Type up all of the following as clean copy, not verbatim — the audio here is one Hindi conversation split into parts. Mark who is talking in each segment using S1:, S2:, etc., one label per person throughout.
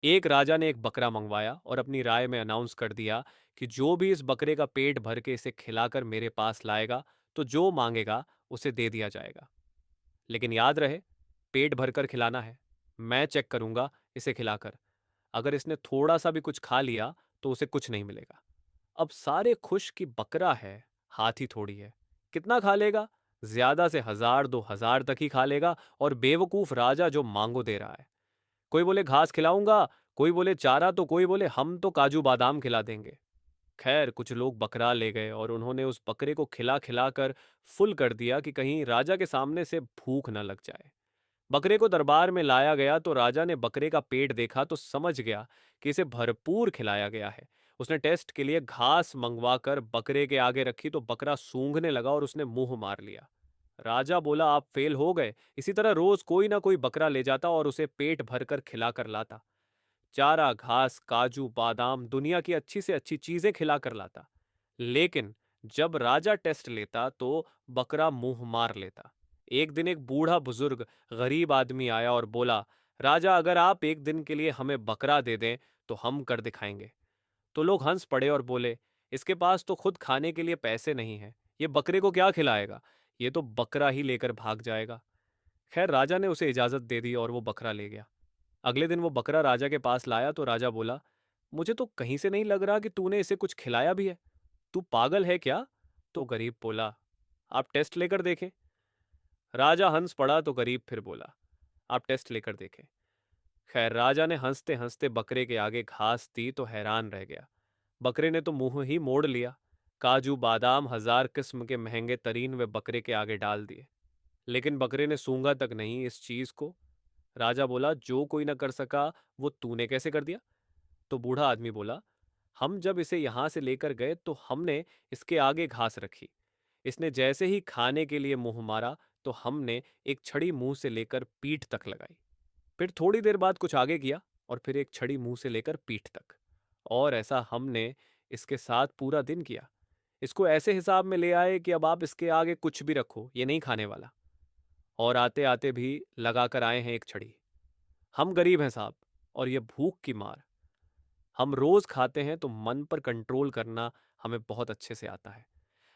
S1: एक राजा ने एक बकरा मंगवाया और अपनी राय में अनाउंस कर दिया कि जो भी इस बकरे का पेट भर के इसे खिलाकर मेरे पास लाएगा, तो जो मांगेगा उसे दे दिया जाएगा। लेकिन याद रहे, पेट भरकर खिलाना है। मैं चेक करूंगा इसे खिलाकर। अगर इसने थोड़ा सा भी कुछ खा लिया तो उसे कुछ नहीं मिलेगा। अब सारे खुश कि बकरा है, हाथी थोड़ी है। कितना खा लेगा? ज्यादा से 1000 2000 तक ही खा लेगा। और बेवकूफ राजा जो मांगो दे रहा है। कोई बोले घास खिलाऊंगा, कोई बोले चारा, तो कोई बोले हम तो काजू बादाम खिला देंगे। खैर, कुछ लोग बकरा ले गए और उन्होंने उस बकरे को खिला खिला कर फुल कर दिया कि कहीं राजा के सामने से भूख न लग जाए। बकरे को दरबार में लाया गया तो राजा ने बकरे का पेट देखा तो समझ गया कि इसे भरपूर खिलाया गया है। उसने टेस्ट के लिए घास मंगवा कर बकरे के आगे रखी तो बकरा सूंघने लगा और उसने मुंह मार लिया। राजा बोला, आप फेल हो गए। इसी तरह रोज कोई ना कोई बकरा ले जाता और उसे पेट भर कर खिला कर लाता। चारा, घास, काजू बादाम, दुनिया की अच्छी से अच्छी चीजें खिला कर लाता। लेकिन जब राजा टेस्ट लेता तो बकरा मुंह मार लेता। एक दिन एक बूढ़ा बुजुर्ग गरीब आदमी आया और बोला, राजा, अगर आप एक दिन के लिए हमें बकरा दे दें तो हम कर दिखाएंगे। तो लोग हंस पड़े और बोले, इसके पास तो खुद खाने के लिए पैसे नहीं है, ये बकरे को क्या खिलाएगा? ये तो बकरा ही लेकर भाग जाएगा। खैर, राजा ने उसे इजाजत दे दी और वो बकरा ले गया। अगले दिन वो बकरा राजा के पास लाया तो राजा बोला, मुझे तो कहीं से नहीं लग रहा कि तूने इसे कुछ खिलाया भी है। तू पागल है क्या? तो गरीब बोला, आप टेस्ट लेकर देखें। राजा हंस पड़ा तो गरीब फिर बोला, आप टेस्ट लेकर देखें। खैर, राजा ने हंसते हंसते बकरे के आगे घास दी तो हैरान रह गया। बकरे ने तो मुंह ही मोड़ लिया। काजू बादाम 1000 किस्म के महंगे तरीन वे बकरे के आगे डाल दिए। लेकिन बकरे ने सूंघा तक नहीं इस चीज को। राजा बोला, जो कोई ना कर सका वो तूने कैसे कर दिया? तो बूढ़ा आदमी बोला, हम जब इसे यहां से लेकर गए तो हमने इसके आगे घास रखी। इसने जैसे ही खाने के लिए मुंह मारा तो हमने एक छड़ी मुंह से लेकर पीठ तक लगाई। फिर थोड़ी देर बाद कुछ आगे किया और फिर एक छड़ी मुंह से लेकर पीठ तक। और ऐसा हमने इसके साथ पूरा दिन किया। इसको ऐसे हिसाब में ले आए कि अब आप इसके आगे कुछ भी रखो, ये नहीं खाने वाला। और आते आते भी लगाकर आए हैं एक छड़ी। हम गरीब हैं साहब, और ये भूख की मार। हम रोज खाते हैं तो मन पर कंट्रोल करना हमें बहुत अच्छे से आता है।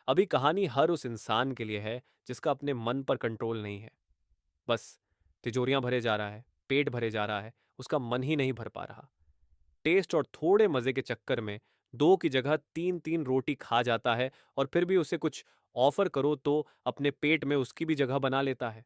S1: अभी कहानी हर उस इंसान के लिए है जिसका अपने मन पर कंट्रोल नहीं है। बस तिजोरियां भरे जा रहा है, पेट भरे जा रहा है, उसका मन ही नहीं भर पा रहा। टेस्ट और थोड़े मजे के चक्कर में दो की जगह तीन तीन रोटी खा जाता है और फिर भी उसे कुछ ऑफर करो तो अपने पेट में उसकी भी जगह बना लेता है।